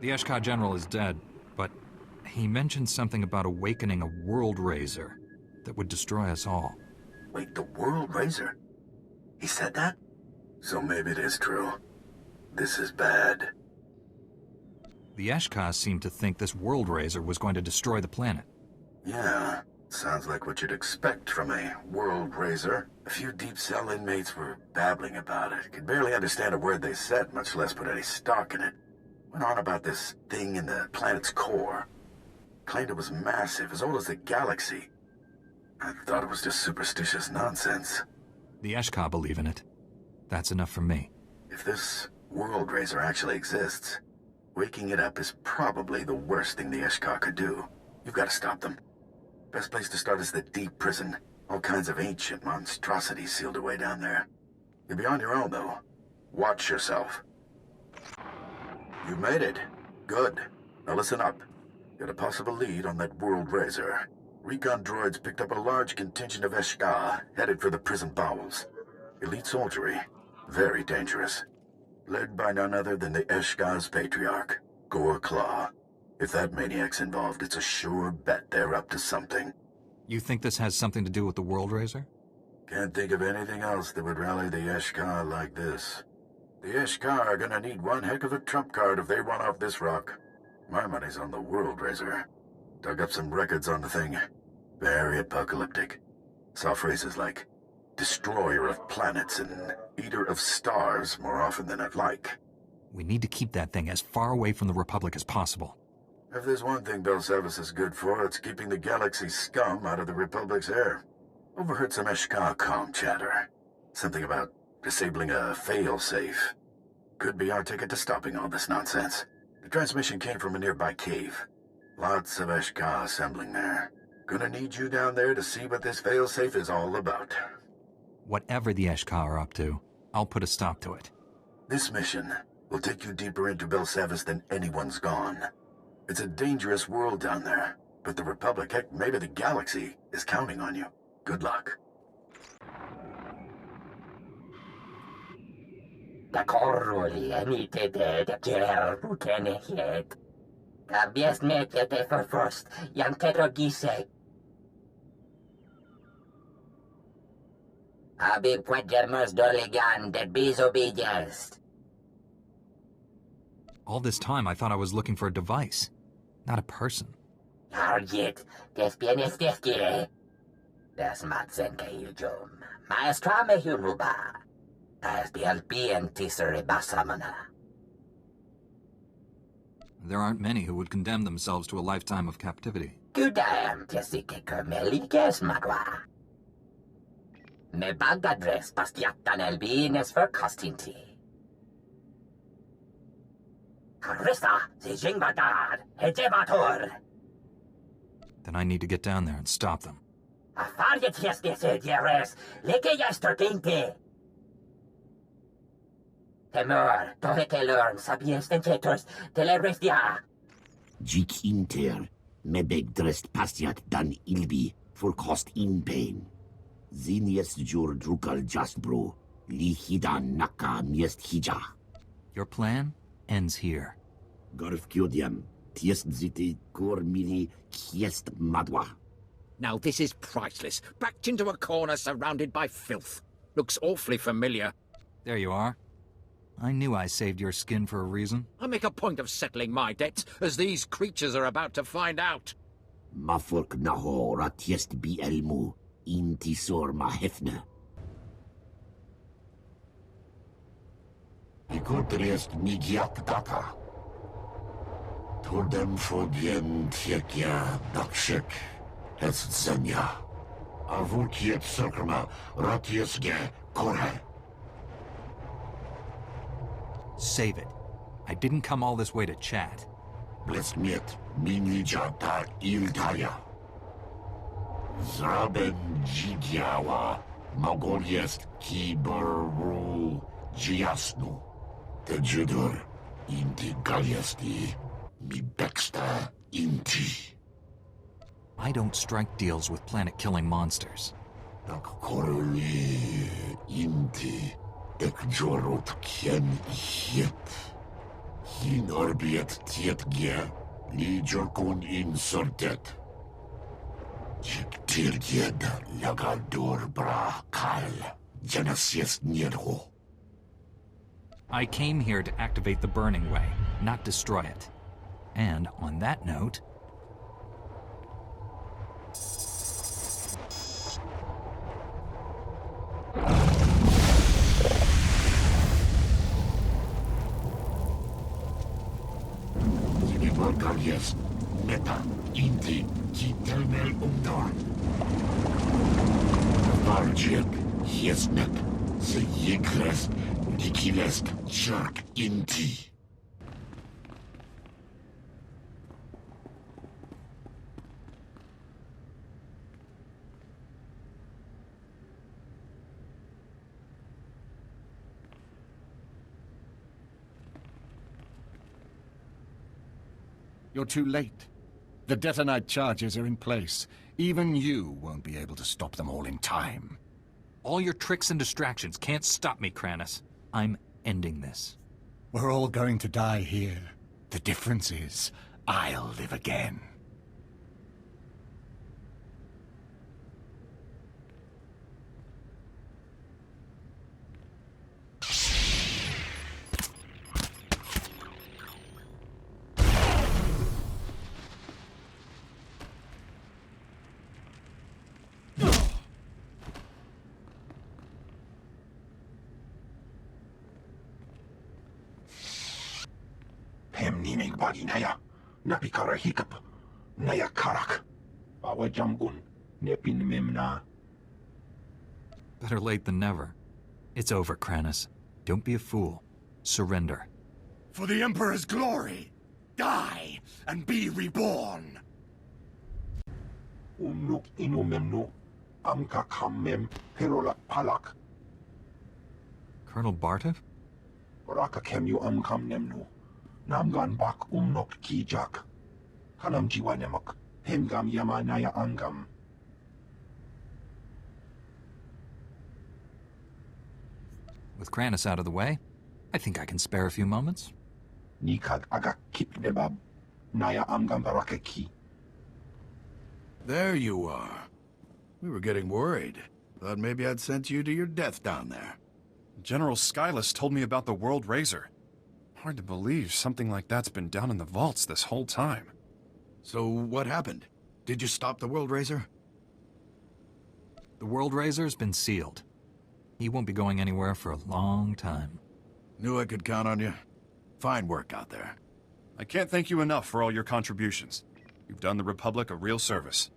The Eshka general is dead, but he mentioned something about awakening a world raiser that would destroy us all. Wait, the world raiser? He said that? So maybe it is true. This is bad. The Eshka seemed to think this world raiser was going to destroy the planet. Yeah, sounds like what you'd expect from a world raiser. A few deep cell inmates were babbling about it. Could barely understand a word they said, much less put any stock in it. Went on about this thing in the planet's core. Claimed it was massive, as old as the galaxy. I thought it was just superstitious nonsense. The Eshka believe in it. That's enough for me. If this world raiser actually exists, waking it up is probably the worst thing the Eshka could do. You've got to stop them. Best place to start is the deep prison. All kinds of ancient monstrosities sealed away down there. You'll be on your own, though. Watch yourself. You made it. Good. Now listen up. Got a possible lead on that world raiser. Recon droids picked up a large contingent of Eshka, headed for the prison bowels. Elite soldiery. Very dangerous. Led by none other than the Eshka's patriarch, Gore Claw. If that maniac's involved, it's a sure bet they're up to something. You think this has something to do with the world raiser? Can't think of anything else that would rally the Eshka like this. The Eshka are gonna need one heck of a trump card if they run off this rock. My money's on the world raiser. Dug up some records on the thing. Very apocalyptic. Saw phrases like, destroyer of planets and eater of stars more often than I'd like. We need to keep that thing as far away from the Republic as possible. If there's one thing Belsavis is good for, it's keeping the galaxy's scum out of the Republic's air. Overheard some Eshka comm chatter. Something about disabling a fail-safe. Could be our ticket to stopping all this nonsense. The transmission came from a nearby cave. Lots of Eshka assembling there. Gonna need you down there to see what this fail-safe is all about. Whatever the Eshka are up to, I'll put a stop to it. This mission will take you deeper into Belsavis than anyone's gone. It's a dangerous world down there, but the Republic, heck, maybe the galaxy, is counting on you. Good luck. Abi puedermos doligan de bisobedience. All this time I thought I was looking for a device, not a person. Argit, des bienes desquire. Das matzenke yujum. Maestra me huruba. As bialpien tisere basamana. There aren't many who would condemn themselves to a lifetime of captivity. Gudam tesike kermelikes madwa. Me bagadres bastiatan elbines for costinti. Harista, zijingbadad, hejevator. Then I need to get down there and stop them. Afariet yesdese dieres, leke yestertinte. Temor, torete learn, sapiens tentators, telerestia. Jik inter, mebeg drest pastiat dan ilbi, for cost in pain. Zinies jur drukal jasbro, li hidan naka miest hija. Your plan ends here. Garf kyodiam, tiest ziti kor mili kiest madwa. Now this is priceless. Backed into a corner surrounded by filth. Looks awfully familiar. There you are. I knew I saved your skin for a reason. I make a point of settling my debts, as these creatures are about to find out. Mafork naho ratiest bi elmu, intisor mahefne. Ikotriest migiat data. Tordem fodien tiekia dakshek, es zenya. Avukiet circuma ratiesge kore. Save it. I didn't come all this way to chat. Blesmiet minija ta iltaya. Zraben jigiawa mogoliest kiboru jiasnu. Te judur inti galiesti mi bexta inti. I don't strike deals with planet-killing monsters. Dak koruli inti. Ek jorot kien hiet. Hin orbiet tietge, li jorkun insortet. Jiktirged lagador bra kal, janasies nierho. I came here to activate the burning way, not destroy it. And on that note... Yes, meta, inti, kitelmel umdor. Varjek, hiesnet, se yigrest, dikilest, jerk inti. You're too late. The detonite charges are in place. Even you won't be able to stop them all in time. All your tricks and distractions can't stop me, Kranis. I'm ending this. We're all going to die here. The difference is, I'll live again. Niming bagi naya, napikara hikap, naya karak. Bawa jamgun, nepin memna. Better late than never. It's over, Kranis. Don't be a fool. Surrender. For the Emperor's glory, die and be reborn. Unuk inumemnu, amka kammem, herolak palak. Colonel Bartov? Raka kemyu amkam nemnu. Namgan bak umnok kijak. Kanam jiwanemok, hemgam yamanaya angam. With Kranis out of the way, I think I can spare a few moments. Nikag agak kipnebab, naya amgam barakeki. There you are. We were getting worried. Thought maybe I'd sent you to your death down there. General Skylus told me about the World Razor. Hard to believe something like that's been down in the vaults this whole time. So what happened? Did you stop the World Razor? The World Razor's been sealed. He won't be going anywhere for a long time. Knew I could count on you. Fine work out there. I can't thank you enough for all your contributions. You've done the Republic a real service.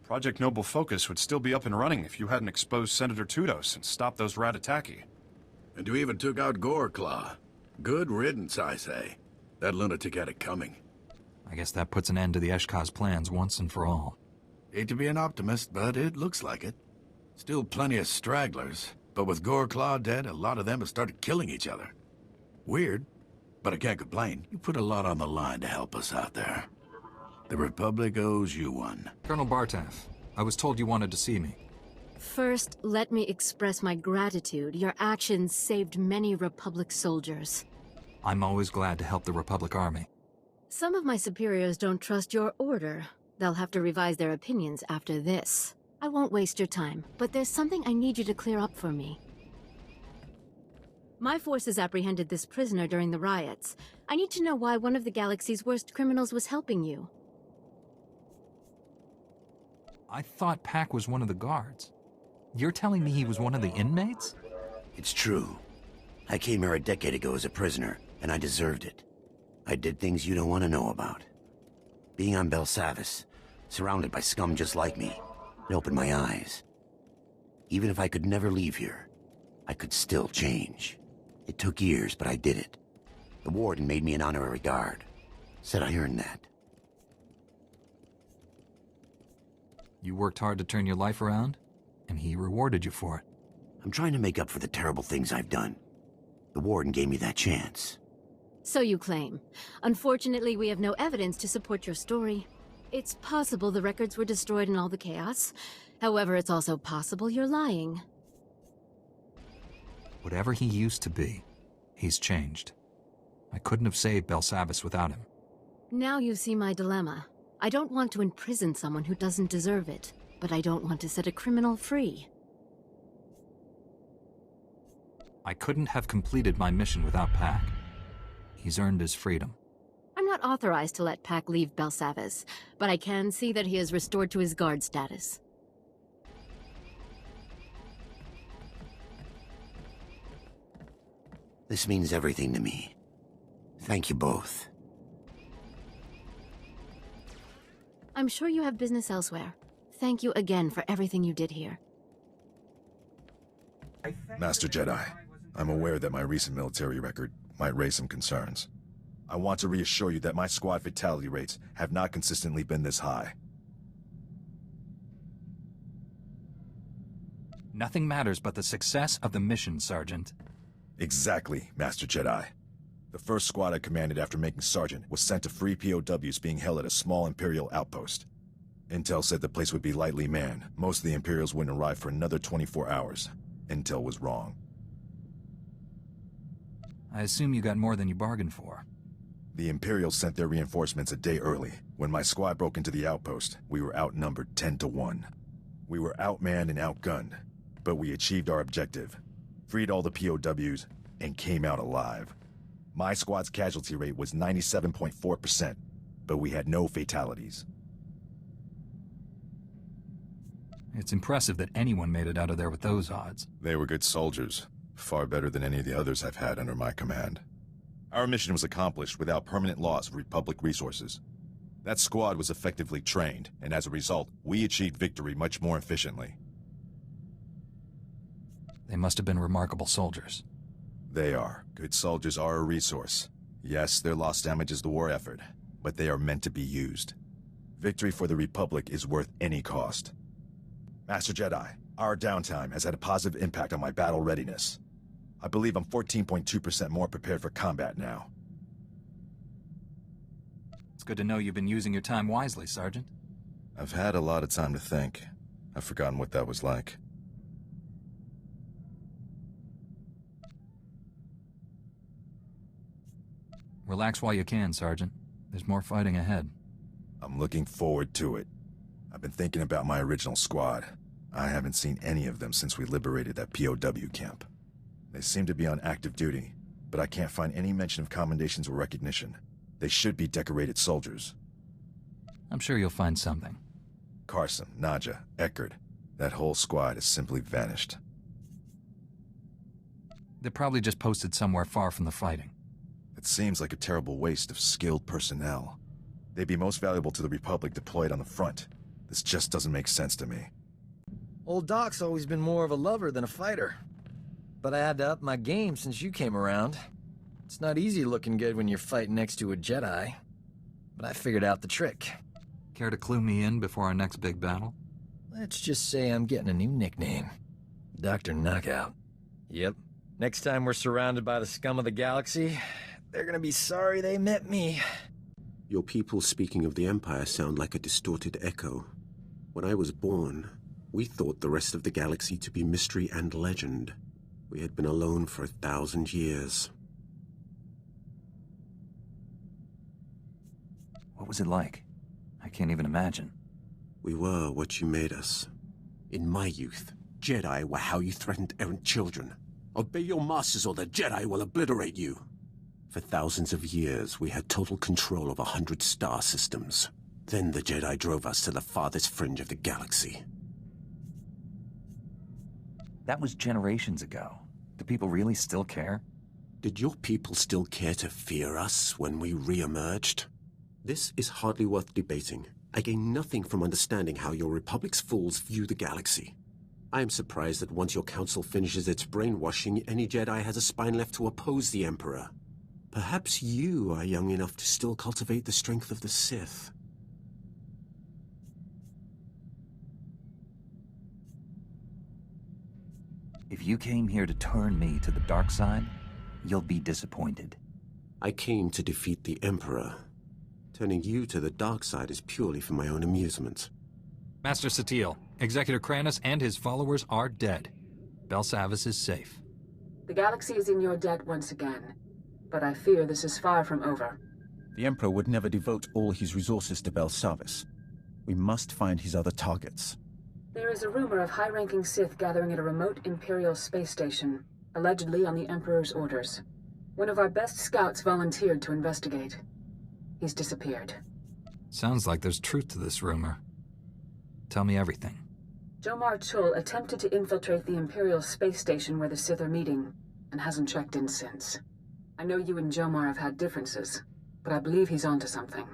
Project Noble Focus would still be up and running if you hadn't exposed Senator Tudos and stopped those Ratataki. And you even took out Goreclaw. Good riddance, I say. That lunatic had it coming. I guess that puts an end to the Eshka's plans once and for all. Hate to be an optimist, but it looks like it. Still plenty of stragglers, but with Goreclaw dead, a lot of them have started killing each other. Weird, but I can't complain. You put a lot on the line to help us out there. The Republic owes you one. Colonel Bartov, I was told you wanted to see me. First, let me express my gratitude. Your actions saved many Republic soldiers. I'm always glad to help the Republic Army. Some of my superiors don't trust your order. They'll have to revise their opinions after this. I won't waste your time, but there's something I need you to clear up for me. My forces apprehended this prisoner during the riots. I need to know why one of the galaxy's worst criminals was helping you. I thought Pac was one of the guards. You're telling me he was one of the inmates? It's true. I came here a decade ago as a prisoner, and I deserved it. I did things you don't want to know about. Being on Belsavis, surrounded by scum just like me, it opened my eyes. Even if I could never leave here, I could still change. It took years, but I did it. The warden made me an honorary guard. Said I earned that. You worked hard to turn your life around, and he rewarded you for it. I'm trying to make up for the terrible things I've done. The warden gave me that chance. So you claim. Unfortunately, we have no evidence to support your story. It's possible the records were destroyed in all the chaos. However, it's also possible you're lying. Whatever he used to be, he's changed. I couldn't have saved Belsavis without him. Now you see my dilemma. I don't want to imprison someone who doesn't deserve it, but I don't want to set a criminal free. I couldn't have completed my mission without Pac. He's earned his freedom. I'm not authorized to let Pac leave Belsavis, but I can see that he is restored to his guard status. This means everything to me. Thank you both. I'm sure you have business elsewhere. Thank you again for everything you did here. Master Jedi, I'm aware that my recent military record might raise some concerns. I want to reassure you that my squad fatality rates have not consistently been this high. Nothing matters but the success of the mission, Sergeant. Exactly, Master Jedi. The first squad I commanded after making Sergeant was sent to free POWs being held at a small Imperial outpost. Intel said the place would be lightly manned. Most of the Imperials wouldn't arrive for another 24 hours. Intel was wrong. I assume you got more than you bargained for. The Imperials sent their reinforcements a day early. When my squad broke into the outpost, we were outnumbered 10-1. We were outmanned and outgunned, but we achieved our objective, freed all the POWs, and came out alive. My squad's casualty rate was 97.4%, but we had no fatalities. It's impressive that anyone made it out of there with those odds. They were good soldiers, far better than any of the others I've had under my command. Our mission was accomplished without permanent loss of Republic resources. That squad was effectively trained, and as a result, we achieved victory much more efficiently. They must have been remarkable soldiers. They are. Good soldiers are a resource. Yes, their loss damages the war effort, but they are meant to be used. Victory for the Republic is worth any cost. Master Jedi, our downtime has had a positive impact on my battle readiness. I believe I'm 14.2% more prepared for combat now. It's good to know you've been using your time wisely, Sergeant. I've had a lot of time to think. I've forgotten what that was like. Relax while you can, Sergeant. There's more fighting ahead. I'm looking forward to it. I've been thinking about my original squad. I haven't seen any of them since we liberated that POW camp. They seem to be on active duty, but I can't find any mention of commendations or recognition. They should be decorated soldiers. I'm sure you'll find something. Carson, Nadja, Eckerd, that whole squad has simply vanished. They're probably just posted somewhere far from the fighting. It seems like a terrible waste of skilled personnel. They'd be most valuable to the Republic deployed on the front. This just doesn't make sense to me. Old Doc's always been more of a lover than a fighter. But I had to up my game since you came around. It's not easy looking good when you're fighting next to a Jedi. But I figured out the trick. Care to clue me in before our next big battle? Let's just say I'm getting a new nickname. Dr. Knockout. Yep. Next time we're surrounded by the scum of the galaxy, they're gonna be sorry they met me. Your people speaking of the Empire sound like a distorted echo. When I was born, we thought the rest of the galaxy to be mystery and legend. We had been alone for 1,000 years. What was it like? I can't even imagine. We were what you made us. In my youth, Jedi were how you threatened errant children. Obey your masters or the Jedi will obliterate you. For thousands of years, we had total control of 100 star systems. Then the Jedi drove us to the farthest fringe of the galaxy. That was generations ago. Do people really still care? Did your people still care to fear us when we re-emerged? This is hardly worth debating. I gain nothing from understanding how your Republic's fools view the galaxy. I am surprised that once your council finishes its brainwashing, any Jedi has a spine left to oppose the Emperor. Perhaps you are young enough to still cultivate the strength of the Sith. If you came here to turn me to the dark side, you'll be disappointed. I came to defeat the Emperor. Turning you to the dark side is purely for my own amusement. Master SWTOR, Executor Kranis and his followers are dead. Belsavis is safe. The galaxy is in your debt once again. but I fear this is far from over. The Emperor would never devote all his resources to Belsavis. We must find his other targets. There is a rumor of high-ranking Sith gathering at a remote Imperial space station, allegedly on the Emperor's orders. One of our best scouts volunteered to investigate. He's disappeared. Sounds like there's truth to this rumor. Tell me everything. Jomar Chul attempted to infiltrate the Imperial space station where the Sith are meeting, and hasn't checked in since. I know you and Jomar have had differences, but I believe he's onto something.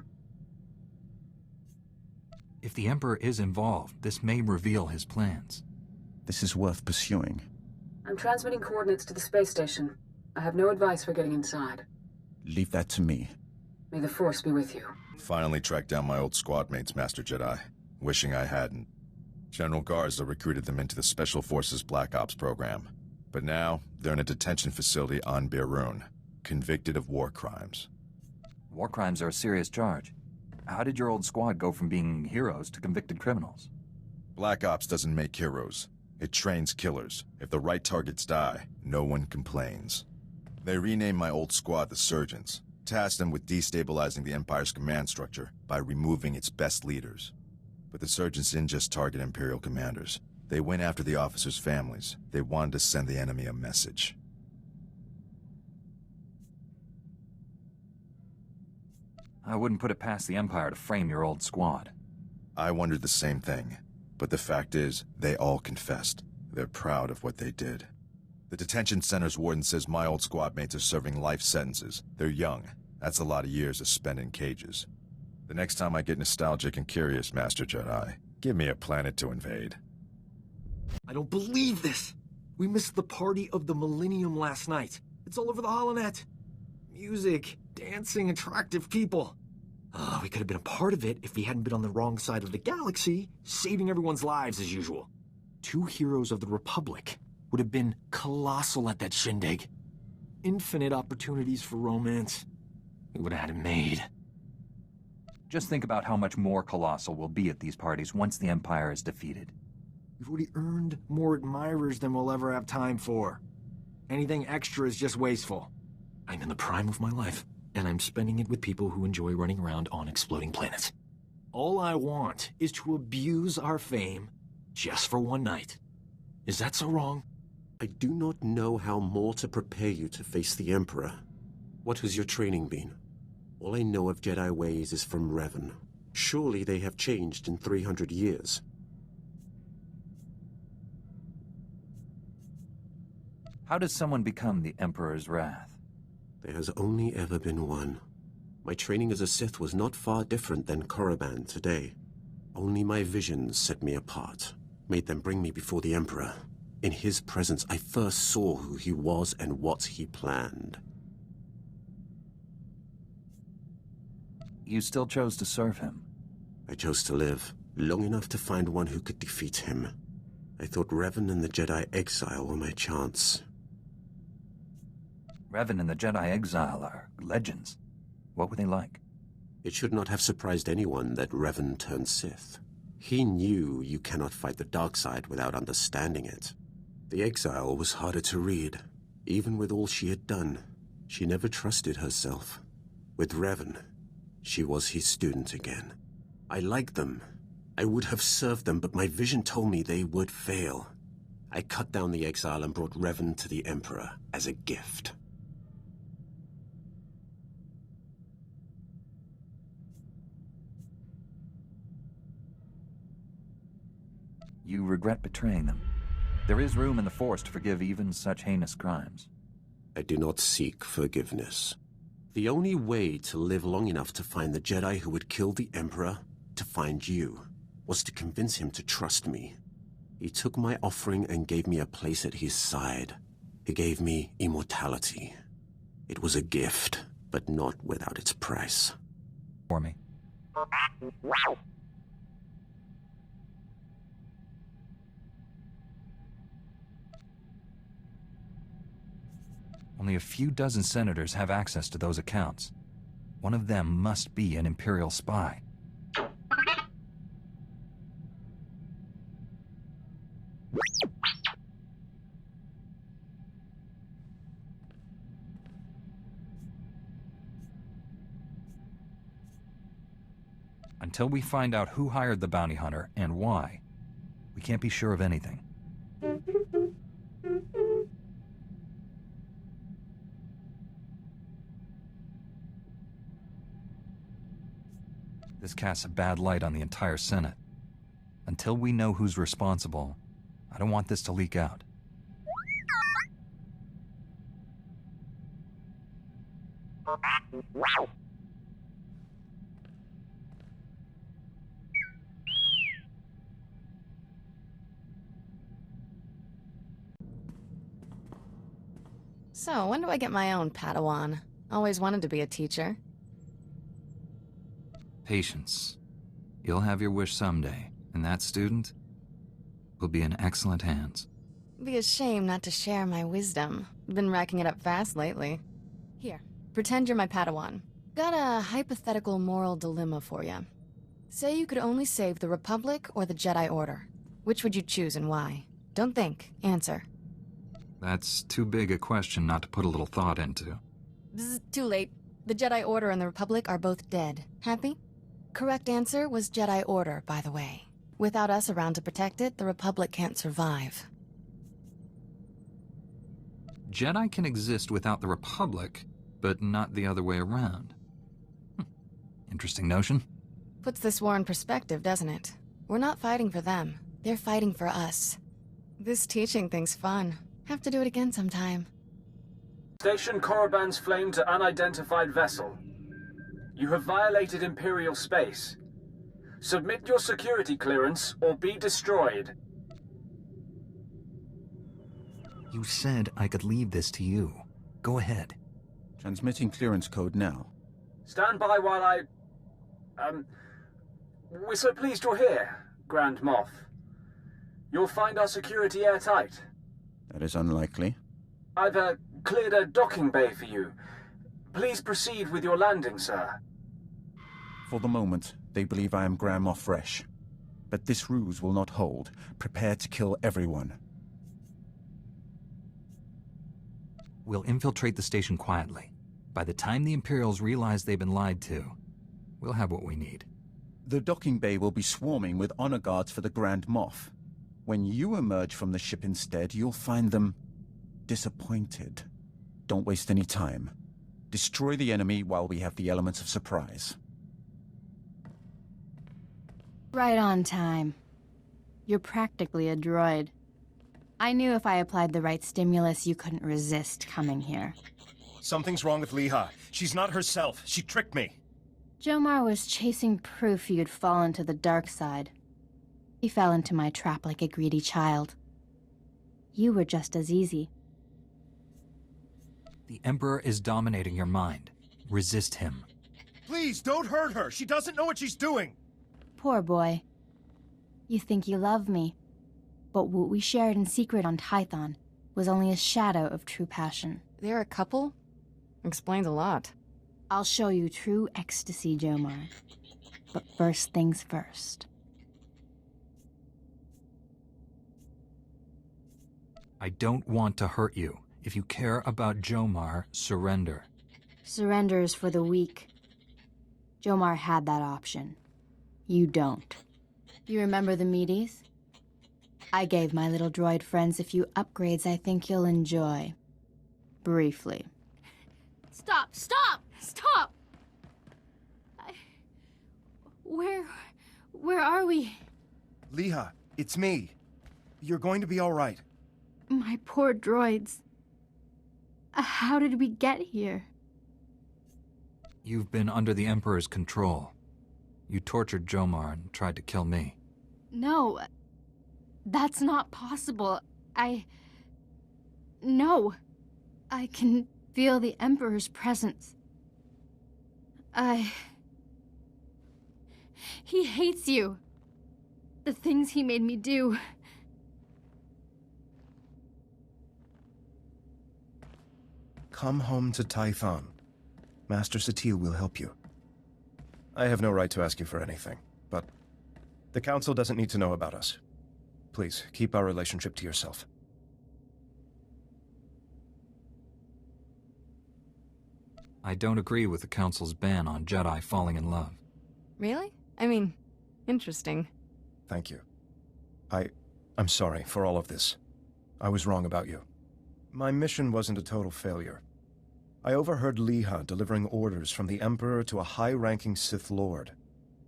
If the Emperor is involved, this may reveal his plans. This is worth pursuing. I'm transmitting coordinates to the space station. I have no advice for getting inside. Leave that to me. May the Force be with you. Finally tracked down my old squad mates, Master Jedi. Wishing I hadn't. General Garza recruited them into the Special Forces Black Ops program. But now, they're in a detention facility on Berun, convicted of war crimes. War crimes are a serious charge. How did your old squad go from being heroes to convicted criminals? Black Ops doesn't make heroes. It trains killers. If the right targets die, no one complains. They renamed my old squad the Surgeons, tasked them with destabilizing the Empire's command structure by removing its best leaders. But the Surgeons didn't just target Imperial commanders. They went after the officers' families. They wanted to send the enemy a message. I wouldn't put it past the Empire to frame your old squad. I wondered the same thing. But the fact is, they all confessed. They're proud of what they did. The detention center's warden says my old squad mates are serving life sentences. They're young. That's a lot of years to spend in cages. The next time I get nostalgic and curious, Master Jedi, give me a planet to invade. I don't believe this! We missed the party of the Millennium last night. It's all over the holonet. Music, dancing, attractive people. We could have been a part of it if we hadn't been on the wrong side of the galaxy, saving everyone's lives as usual. 2 heroes of the Republic would have been colossal at that shindig. Infinite opportunities for romance. We would have had it made. Just think about how much more colossal we'll be at these parties once the Empire is defeated. We've already earned more admirers than we'll ever have time for. Anything extra is just wasteful. I'm in the prime of my life, and I'm spending it with people who enjoy running around on exploding planets. All I want is to abuse our fame just for one night. Is that so wrong? I do not know how more to prepare you to face the Emperor. What has your training been? All I know of Jedi ways is from Revan. Surely they have changed in 300 years. How does someone become the Emperor's wrath? There has only ever been one. My training as a Sith was not far different than Korriban today. Only my visions set me apart, made them bring me before the Emperor. In his presence, I first saw who he was and what he planned. You still chose to serve him? I chose to live, long enough to find one who could defeat him. I thought Revan and the Jedi Exile were my chance. Revan and the Jedi Exile are legends. What were they like? It should not have surprised anyone that Revan turned Sith. He knew you cannot fight the dark side without understanding it. The Exile was harder to read. Even with all she had done, she never trusted herself. With Revan, she was his student again. I liked them. I would have served them, but my vision told me they would fail. I cut down the Exile and brought Revan to the Emperor as a gift. You regret betraying them. There is room in the Force to forgive even such heinous crimes. I do not seek forgiveness. The only way to live long enough to find the Jedi who would kill the Emperor, to find you, was to convince him to trust me. He took my offering and gave me a place at his side. He gave me immortality. It was a gift, but not without its price. For me. Only a few dozen senators have access to those accounts. One of them must be an Imperial spy. Until we find out who hired the bounty hunter and why, we can't be sure of anything. This casts a bad light on the entire Senate. Until we know who's responsible, I don't want this to leak out. So, when do I get my own Padawan? Always wanted to be a teacher. Patience. You'll have your wish someday, and that student will be in excellent hands. Be a shame not to share my wisdom. Been racking it up fast lately. Here, pretend you're my Padawan. Got a hypothetical moral dilemma for you. Say you could only save the Republic or the Jedi Order. Which would you choose and why? Don't think, answer. That's too big a question not to put a little thought into. Bzz, too late. The Jedi Order and the Republic are both dead. Happy? Correct answer was Jedi Order, by the way. Without us around to protect it, the Republic can't survive. Jedi can exist without the Republic, but not the other way around. Interesting notion. Puts this war in perspective, doesn't it? We're not fighting for them. They're fighting for us. This teaching thing's fun. Have to do it again sometime. Station Korriban's flame to unidentified vessel. You have violated Imperial space. Submit your security clearance or be destroyed. You said I could leave this to you. Go ahead. Transmitting clearance code now. Stand by while I... We're so pleased you're here, Grand Moff. You'll find our security airtight. That is unlikely. I've cleared a docking bay for you. Please proceed with your landing, sir. For the moment, they believe I am Grand Moff Fresh. But this ruse will not hold. Prepare to kill everyone. We'll infiltrate the station quietly. By the time the Imperials realize they've been lied to, we'll have what we need. The docking bay will be swarming with honor guards for the Grand Moff. When you emerge from the ship instead, you'll find them disappointed. Don't waste any time. Destroy the enemy while we have the elements of surprise. Right on time. You're practically a droid. I knew if I applied the right stimulus, you couldn't resist coming here. Something's wrong with Leha. She's not herself. She tricked me. Jomar was chasing proof you'd fallen to the dark side. He fell into my trap like a greedy child. You were just as easy. The Emperor is dominating your mind. Resist him. Please, don't hurt her. She doesn't know what she's doing. Poor boy. You think you love me. But what we shared in secret on Tython was only a shadow of true passion. They're a couple? Explains a lot. I'll show you true ecstasy, Jomar. But first things first. I don't want to hurt you. If you care about Jomar, surrender. Surrender is for the weak. Jomar had that option. You don't. You remember the meaties? I gave my little droid friends a few upgrades I think you'll enjoy. Briefly. Stop! Stop! Stop! Where are we? Leha, it's me. You're going to be all right. My poor droids. How did we get here? You've been under the Emperor's control. You tortured Jomar and tried to kill me. No. That's not possible. No. I can feel the Emperor's presence. He hates you. The things he made me do. Come home to Tython. Master Satil will help you. I have no right to ask you for anything, but the Council doesn't need to know about us. Please, keep our relationship to yourself. I don't agree with the Council's ban on Jedi falling in love. Really? I mean, interesting. Thank you. I'm sorry for all of this. I was wrong about you. My mission wasn't a total failure. I overheard Liha delivering orders from the Emperor to a high-ranking Sith Lord.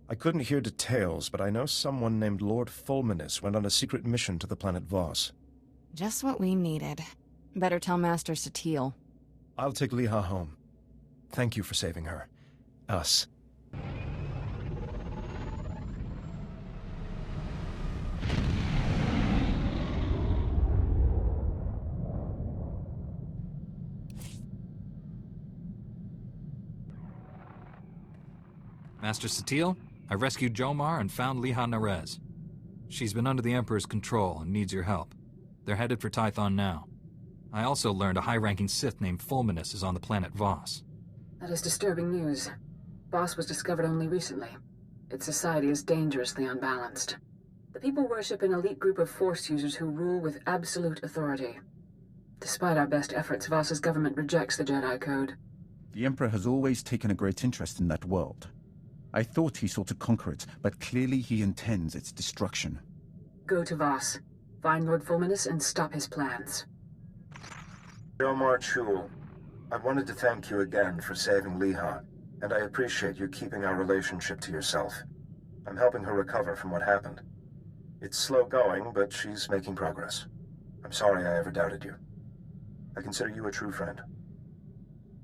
I couldn't hear details, but I know someone named Lord Fulminus went on a secret mission to the planet Voss. Just what we needed. Better tell Master Satil. I'll take Liha home. Thank you for saving her. Us. Master Satil, I rescued Jomar and found Liha Nerez. She's been under the Emperor's control and needs your help. They're headed for Tython now. I also learned a high-ranking Sith named Fulminus is on the planet Voss. That is disturbing news. Voss was discovered only recently. Its society is dangerously unbalanced. The people worship an elite group of Force users who rule with absolute authority. Despite our best efforts, Voss's government rejects the Jedi Code. The Emperor has always taken a great interest in that world. I thought he sought to conquer it, but clearly he intends its destruction. Go to Voss. Find Lord Fulminus and stop his plans. Jomar Chul, I wanted to thank you again for saving Liha, and I appreciate you keeping our relationship to yourself. I'm helping her recover from what happened. It's slow going, but she's making progress. I'm sorry I ever doubted you. I consider you a true friend.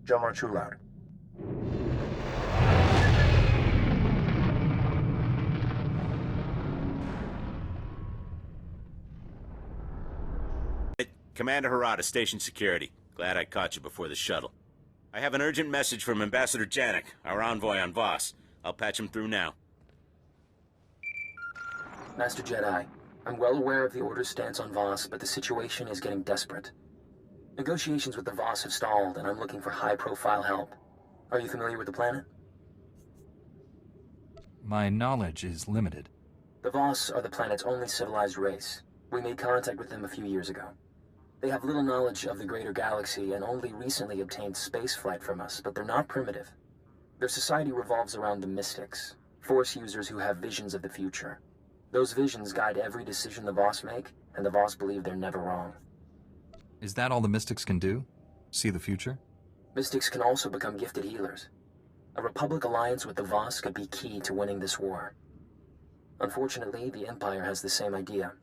Jomar Chul out. Commander Harada, Station Security. Glad I caught you before the shuttle. I have an urgent message from Ambassador Janik, our envoy on Voss. I'll patch him through now. Master Jedi, I'm well aware of the Order's stance on Voss, but the situation is getting desperate. Negotiations with the Voss have stalled, and I'm looking for high-profile help. Are you familiar with the planet? My knowledge is limited. The Voss are the planet's only civilized race. We made contact with them a few years ago. They have little knowledge of the greater galaxy and only recently obtained spaceflight from us, but they're not primitive. Their society revolves around the mystics, Force users who have visions of the future. Those visions guide every decision the Voss make, and the Voss believe they're never wrong. Is that all the Mystics can do? See the future? Mystics can also become gifted healers. A Republic alliance with the Voss could be key to winning this war. Unfortunately, the Empire has the same idea.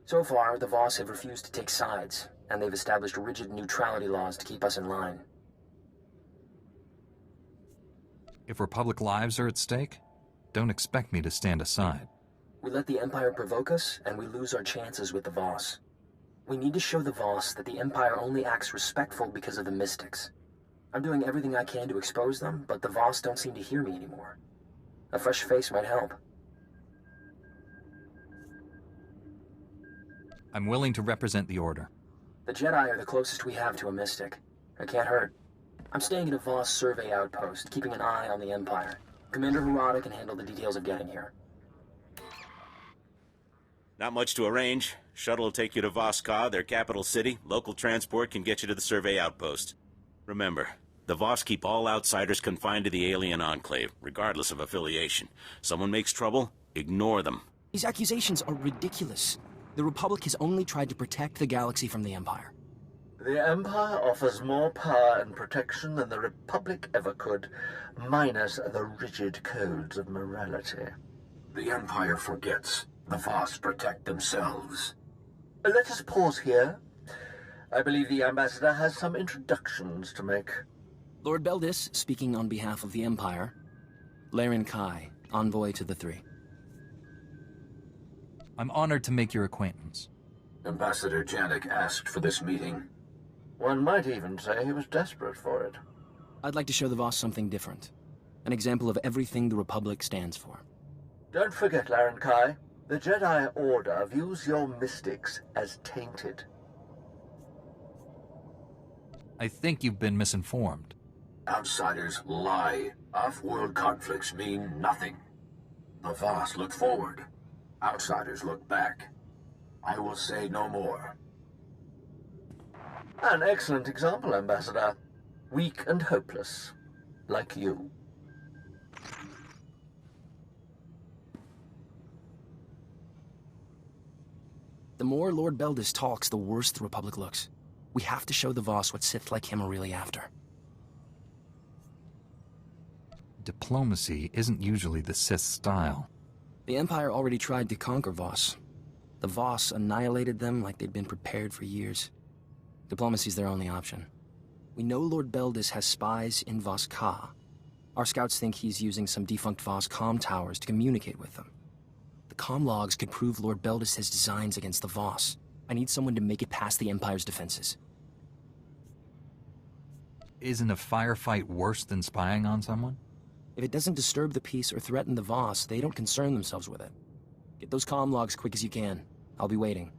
So far, the Voss have refused to take sides, and they've established rigid neutrality laws to keep us in line. If Republic lives are at stake, don't expect me to stand aside. We let the Empire provoke us, and we lose our chances with the Voss. We need to show the Voss that the Empire only acts respectful because of the Mystics. I'm doing everything I can to expose them, but the Voss don't seem to hear me anymore. A fresh face might help. I'm willing to represent the Order. The Jedi are the closest we have to a Mystic. It can't hurt. I'm staying at a Voss survey outpost, keeping an eye on the Empire. Commander Harada can handle the details of getting here. Not much to arrange. Shuttle will take you to Voss-Ka, their capital city. Local transport can get you to the survey outpost. Remember, the Voss keep all outsiders confined to the alien enclave, regardless of affiliation. Someone makes trouble, ignore them. These accusations are ridiculous. The Republic has only tried to protect the galaxy from the Empire. The Empire offers more power and protection than the Republic ever could, minus the rigid codes of morality. The Empire forgets. The Voss protect themselves. Let us pause here. I believe the Ambassador has some introductions to make. Lord Beldis, speaking on behalf of the Empire. Laren Kai, envoy to the Three. I'm honored to make your acquaintance. Ambassador Janik asked for this meeting. One might even say he was desperate for it. I'd like to show the Voss something different. An example of everything the Republic stands for. Don't forget, Laren Kai. The Jedi Order views your mystics as tainted. I think you've been misinformed. Outsiders lie. Off-world conflicts mean nothing. The Voss look forward. Outsiders look back. I will say no more. An excellent example, Ambassador. Weak and hopeless. Like you. The more Lord Beldis talks, the worse the Republic looks. We have to show the Voss what Sith like him are really after. Diplomacy isn't usually the Sith style. The Empire already tried to conquer Voss. The Voss annihilated them like they'd been prepared for years. Diplomacy's their only option. We know Lord Beldis has spies in Voss Ka. Our scouts think he's using some defunct Voss comm towers to communicate with them. The comm logs could prove Lord Beldis has designs against the Voss. I need someone to make it past the Empire's defenses. Isn't a firefight worse than spying on someone? If it doesn't disturb the peace or threaten the Voss, they don't concern themselves with it. Get those comm logs quick as you can. I'll be waiting.